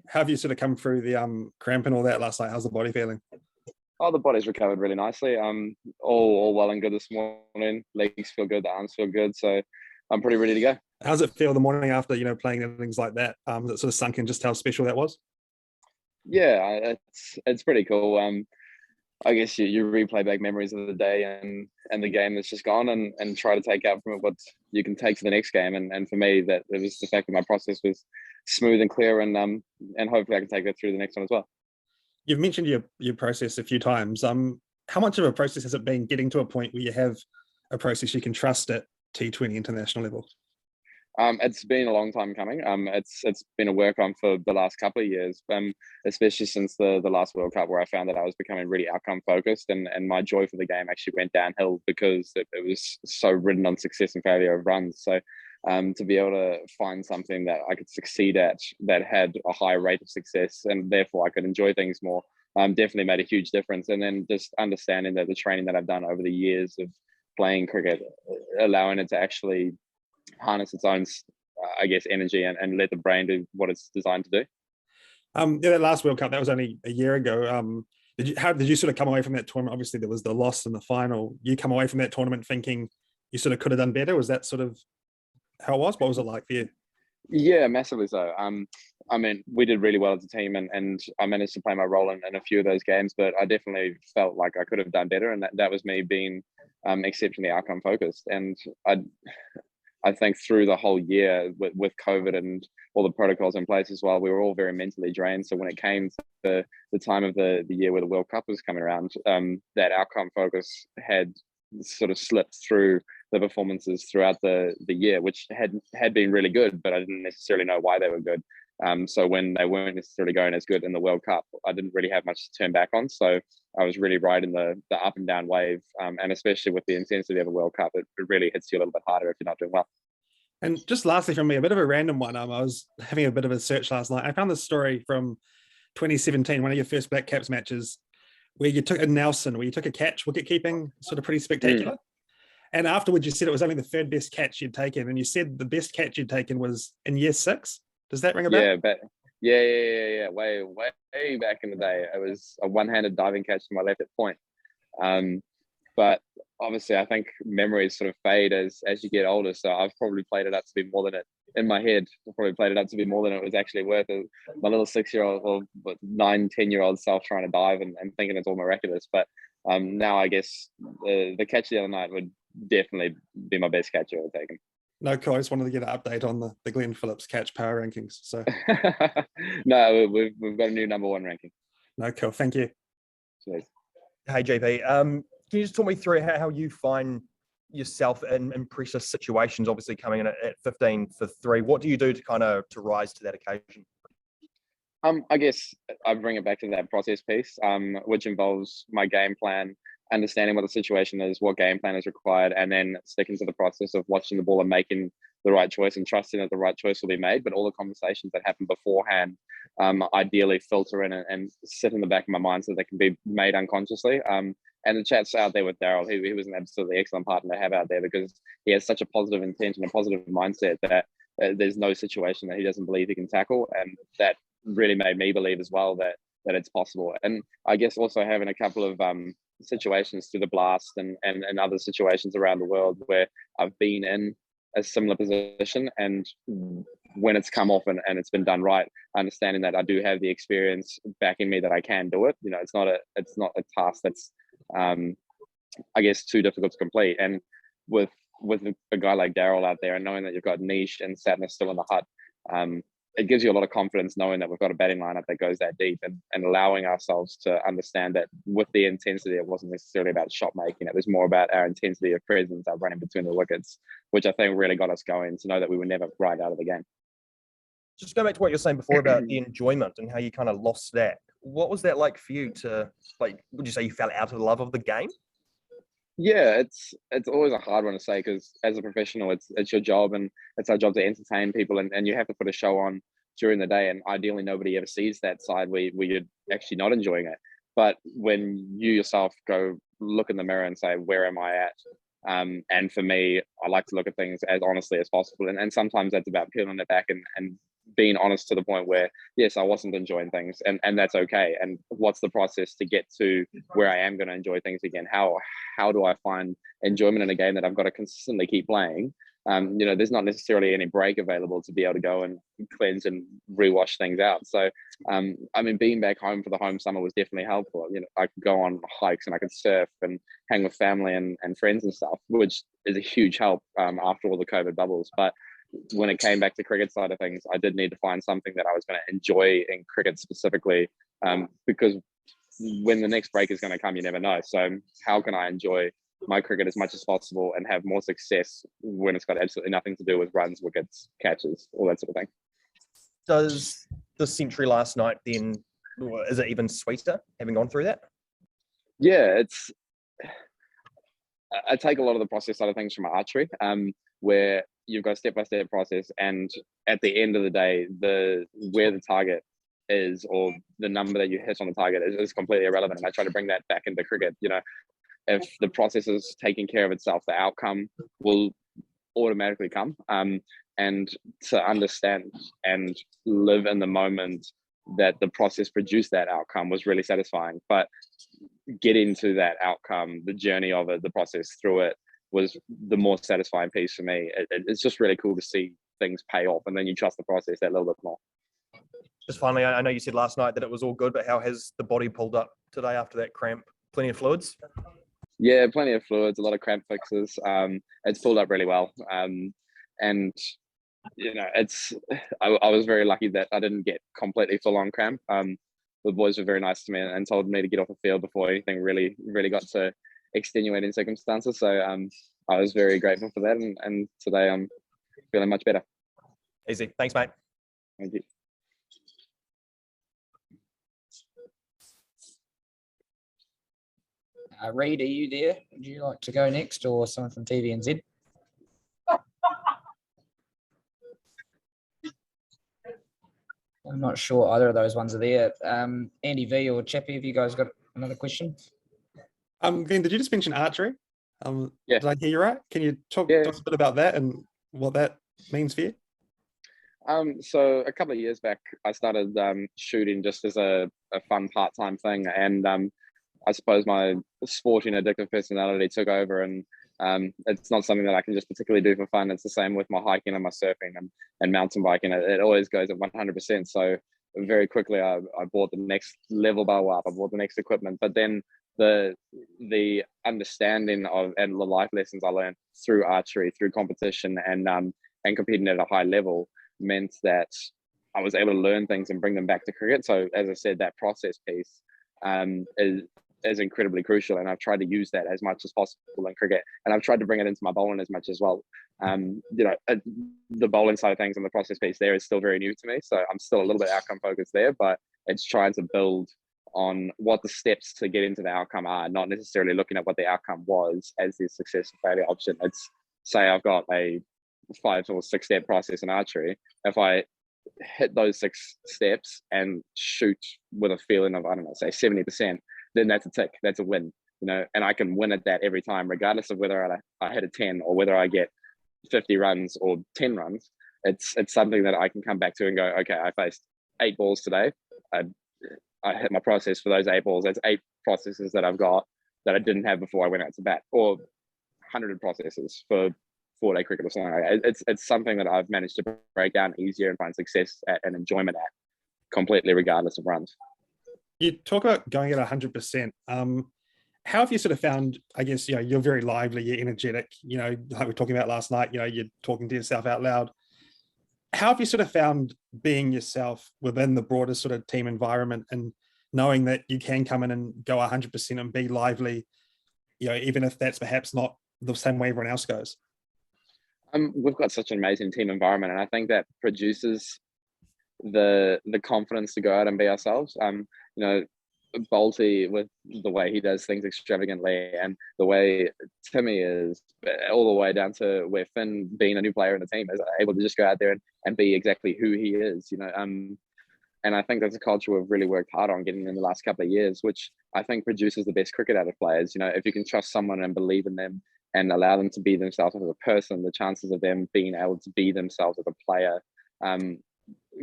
how have you sort of come through the cramp and all that last night? How's the body feeling? Oh, the body's recovered really nicely. All well and good this morning. Legs feel good, the arms feel good, so I'm pretty ready to go. How's it feel the morning after, playing innings like that? That sort of sunk in just how special that was? Yeah, it's pretty cool. I guess you replay back memories of the day and the game that's just gone and try to take out from it what you can take to the next game. And for me, that it was the fact that my process was smooth and clear, and hopefully I can take that through the next one as well. You've mentioned your process a few times. How much of a process has it been getting to a point where you have a process you can trust at T20 international level? It's been a long time coming. It's been a work on for the last couple of years, especially since the last World Cup, where I found that I was becoming really outcome focused, and my joy for the game actually went downhill because it was so ridden on success and failure of runs. So to be able to find something that I could succeed at that had a high rate of success, and therefore I could enjoy things more, definitely made a huge difference. And then just understanding that the training that I've done over the years of playing cricket, allowing it to actually harness its own, I guess, energy and let the brain do what it's designed to do. That last World Cup, that was only a year ago. How did you sort of come away from that tournament? Obviously, there was the loss in the final. You come away from that tournament thinking you sort of could have done better. Was that sort of how it was? What was it like for you? Yeah, massively so. I mean, we did really well as a team, and I managed to play my role in a few of those games, but I definitely felt like I could have done better, and that was me being exceptionally outcome focused. And I think through the whole year with COVID and all the protocols in place as well, we were all very mentally drained. So when it came to the time of the year where the World Cup was coming around, that outcome focus had sort of slipped through the performances throughout the year, which had been really good, but I didn't necessarily know why they were good. So when they weren't necessarily going as good in the World Cup, I didn't really have much to turn back on. So I was really riding the up and down wave, and especially with the intensity of a World Cup, it really hits you a little bit harder if you're not doing well. And just lastly from me, a bit of a random one. I was having a bit of a search last night. I found this story from 2017, one of your first Black Caps matches, where you took a Nelson, where you took a catch, wicket keeping, sort of pretty spectacular. And afterwards, you said it was only the third best catch you'd taken, and you said the best catch you'd taken was in year 6. Does that ring a bell? Yeah, but yeah. Way back in the day, it was a one-handed diving catch to my left at point. But obviously, I think memories sort of fade as you get older. So I've probably played it up to be more than it in my head. I've probably played it up to be more than it was actually worth. My little 6-year-old or 9-10-year-old self trying to dive and thinking it's all miraculous. But now I guess the catch the other night would definitely be my best catch I've ever taken. No, cool. I just wanted to get an update on the Glenn Phillips catch power rankings. So no, we've got a new #1 ranking. No, cool. Thank you. Cheers. Hey, JP. Can you just talk me through how you find yourself in pressure situations, obviously coming in at 15 for 3? What do you do to rise to that occasion? I guess I bring it back to that process piece, which involves my game plan, understanding what the situation is, what game plan is required, and then sticking to the process of watching the ball and making the right choice and trusting that the right choice will be made. But all the conversations that happen beforehand, ideally filter in and sit in the back of my mind so they can be made unconsciously. And the chat's out there with Daryl. He was an absolutely excellent partner to have out there because he has such a positive intention, a positive mindset that there's no situation that he doesn't believe he can tackle. And that really made me believe as well that it's possible. And I guess also having a couple of situations through the blast and other situations around the world where I've been in a similar position, and when it's come off and it's been done right, understanding that I do have the experience backing me that I can do it. It's not a task that's I guess too difficult to complete. And with a guy like Daryl out there and knowing that you've got Niche and Sadness still in the hut, it gives you a lot of confidence knowing that we've got a batting lineup that goes that deep, and allowing ourselves to understand that with the intensity, it wasn't necessarily about shot making. It was more about our intensity of presence, our running between the wickets, which I think really got us going to know that we were never right out of the game. Just go back to what you were saying before about the enjoyment and how you kind of lost that. What was that like for you to, would you say you fell out of the love of the game? Yeah, it's always a hard one to say because as a professional, it's your job and it's our job to entertain people, and you have to put a show on during the day, and ideally nobody ever sees that side where you're actually not enjoying it. But when you yourself go look in the mirror and say, where am I at? And for me, I like to look at things as honestly as possible. And sometimes that's about peeling it back and being honest to the point where, yes, I wasn't enjoying things, and that's okay. And what's the process to get to where I am going to enjoy things again? How do I find enjoyment in a game that I've got to consistently keep playing? There's not necessarily any break available to be able to go and cleanse and rewash things out. So, being back home for the home summer was definitely helpful. I could go on hikes and I could surf and hang with family and friends and stuff, which is a huge help after all the COVID bubbles. But when it came back to cricket side of things, I did need to find something that I was going to enjoy in cricket specifically, because when the next break is going to come, you never know. So how can I enjoy my cricket as much as possible and have more success when it's got absolutely nothing to do with runs, wickets, catches, all that sort of thing? Does the century last night then, is it even sweeter having gone through that? Yeah, I take a lot of the process side of things from archery, where you've got a step-by-step process, and at the end of the day, where the target is or the number that you hit on the target is completely irrelevant. And I try to bring that back into cricket. If the process is taking care of itself, the outcome will automatically come. And to understand and live in the moment that the process produced that outcome was really satisfying. But getting to that outcome, the journey of it, the process through it, was the more satisfying piece for me. It's just really cool to see things pay off, and then you trust the process that little bit more. Just finally, I know you said last night that it was all good, but how has the body pulled up today after that cramp? Plenty of fluids? Yeah, plenty of fluids, a lot of cramp fixes. It's pulled up really well. And I was very lucky that I didn't get completely full on cramp. The boys were very nice to me and told me to get off the field before anything really, really got to extenuating circumstances. So I was very grateful for that. And today I'm feeling much better. Easy. Thanks, mate. Thank you. Reid, are you there? Would you like to go next, or someone from TVNZ? I'm not sure either of those ones are there. Andy V or Chappie, have you guys got another question? Glenn, did you just mention archery? Yeah. Did I hear you right? Can you talk a bit about that and what that means for you? So a couple of years back, I started shooting just as a fun part-time thing, and I suppose my sporting addictive personality took over, and it's not something that I can just particularly do for fun. It's the same with my hiking and my surfing and mountain biking. It always goes at 100%. So very quickly, I bought the next level bow up. I bought the next equipment, but then the understanding of and the life lessons I learned through archery, through competition, and competing at a high level meant that I was able to learn things and bring them back to cricket. So as I said, that process piece is incredibly crucial, and I've tried to use that as much as possible in cricket, and I've tried to bring it into my bowling as much as well. The bowling side of things and the process piece there is still very new to me, so I'm still a little bit outcome focused there, but it's trying to build on what the steps to get into the outcome are, not necessarily looking at what the outcome was as the success or failure option. It's, say I've got a 5 or 6 step process in archery. If I hit those 6 steps and shoot with a feeling of, I don't know, say 70%, then that's a tick, that's a win, and I can win at that every time, regardless of whether I hit a 10 or whether I get 50 runs or 10 runs. It's something that I can come back to and go, okay, I faced 8 balls today. I hit my process for those 8 balls. That's 8 processes that I've got that I didn't have before I went out to bat, or 100 processes for 4-day cricket or something like that. It's something that I've managed to break down easier and find success at and enjoyment at, completely regardless of runs. You talk about going at 100%. How have you sort of found, I guess, you're very lively, you're energetic, like we were talking about last night, you're talking to yourself out loud. How have you sort of found being yourself within the broader sort of team environment and knowing that you can come in and go 100% and be lively, even if that's perhaps not the same way everyone else goes? We've got such an amazing team environment, and I think that produces the confidence to go out and be ourselves. Bolty, with the way he does things extravagantly, and the way Timmy is, all the way down to where Finn, being a new player in the team, is able to just go out there and be exactly who he is. And I think that's a culture we've really worked hard on getting in the last couple of years, which I think produces the best cricket out of players. If you can trust someone and believe in them and allow them to be themselves as a person, the chances of them being able to be themselves as a player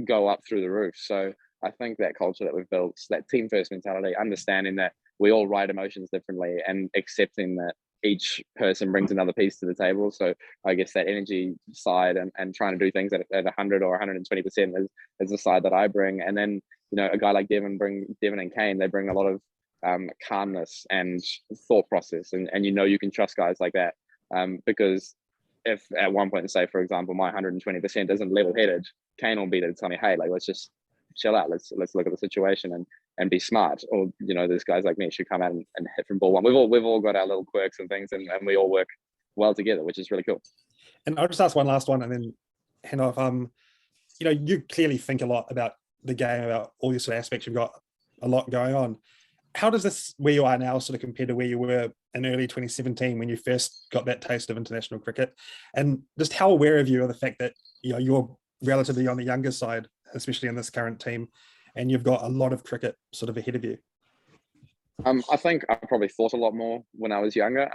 go up through the roof. So I think that culture that we've built, that team first mentality, understanding that we all ride emotions differently and accepting that each person brings another piece to the table. So I guess that energy side and trying to do things at 100 or 120% is the side that I bring. And then, a guy like Devon and Kane, they bring a lot of calmness and thought process. And you can trust guys like that because if at one point, say, for example, my 120% isn't level-headed, Kane will be there to tell me, hey, like, let's just chill out. Let's look at the situation and be smart. Or, there's guys like me should come out and hit from ball one. We've all got our little quirks and things, and we all work well together, which is really cool. And I'll just ask one last one and then hand off. You clearly think a lot about the game, about all these sort of aspects. You've got a lot going on. How does this, where you are now, sort of compare to where you were in early 2017 when you first got that taste of international cricket? And just how aware of you of the fact that you're relatively on the younger side, especially in this current team, and you've got a lot of cricket sort of ahead of you? I think I probably thought a lot more when I was younger,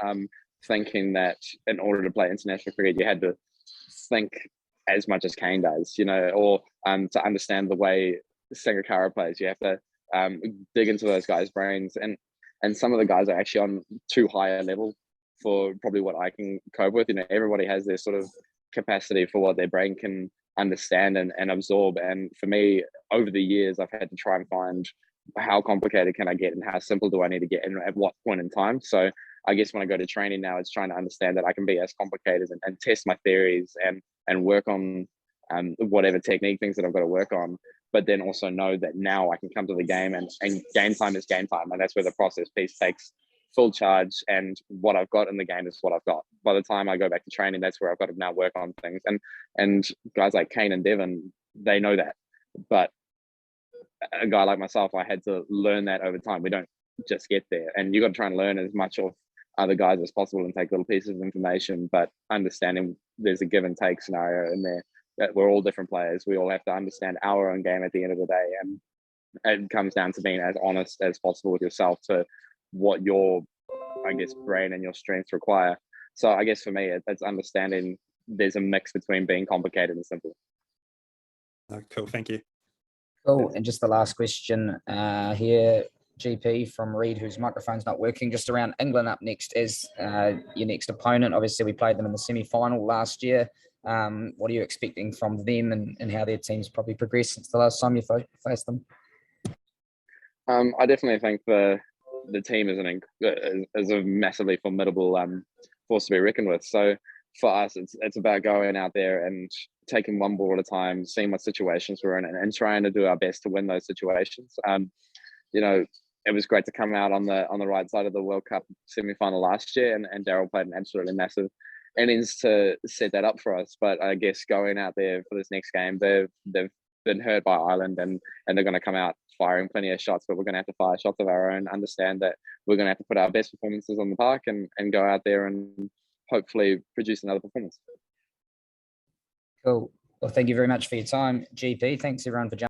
thinking that in order to play international cricket, you had to think as much as Kane does, or to understand the way Sangakkara plays, you have to dig into those guys' brains, and some of the guys are actually on too high a level for probably what I can cope with. Everybody has their sort of capacity for what their brain can understand and absorb. And for me, over the years, I've had to try and find how complicated can I get and how simple do I need to get and at what point in time. So I guess when I go to training now, it's trying to understand that I can be as complicated and test my theories and work on whatever technique things that I've got to work on, but then also know that now I can come to the game and game time is game time. And that's where the process piece takes full charge, and what I've got in the game is what I've got. By the time I go back to training, that's where I've got to now work on things. And guys like Kane and Devon, they know that. But a guy like myself, I had to learn that over time. We don't just get there. And you got to try and learn as much of other guys as possible and take little pieces of information, but understanding there's a give and take scenario in there, that we're all different players. We all have to understand our own game at the end of the day. And it comes down to being as honest as possible with yourself to what your, I guess, brain and your strengths require. So I guess for me, it's understanding there's a mix between being complicated and simple. Oh, cool, thank you. Cool. And just the last question here, GP from Reed, whose microphone's not working, just around England up next as your next opponent. Obviously, we played them in the semi-final last year. What are you expecting from them and how their team's probably progressed since the last time you faced them? I definitely think the team is a massively formidable force to be reckoned with. So for us, it's about going out there and taking one ball at a time, seeing what situations we're in, and trying to do our best to win those situations. It was great to come out on the right side of the World Cup semi-final last year, and Daryl played an absolutely massive innings to set that up for us. But I guess going out there for this next game, they've been hurt by Ireland, and they're going to come out firing plenty of shots, but we're going to have to fire shots of our own, understand that we're going to have to put our best performances on the park and go out there and hopefully produce another performance. Cool. Well, thank you very much for your time, GP. Thanks everyone for jumping.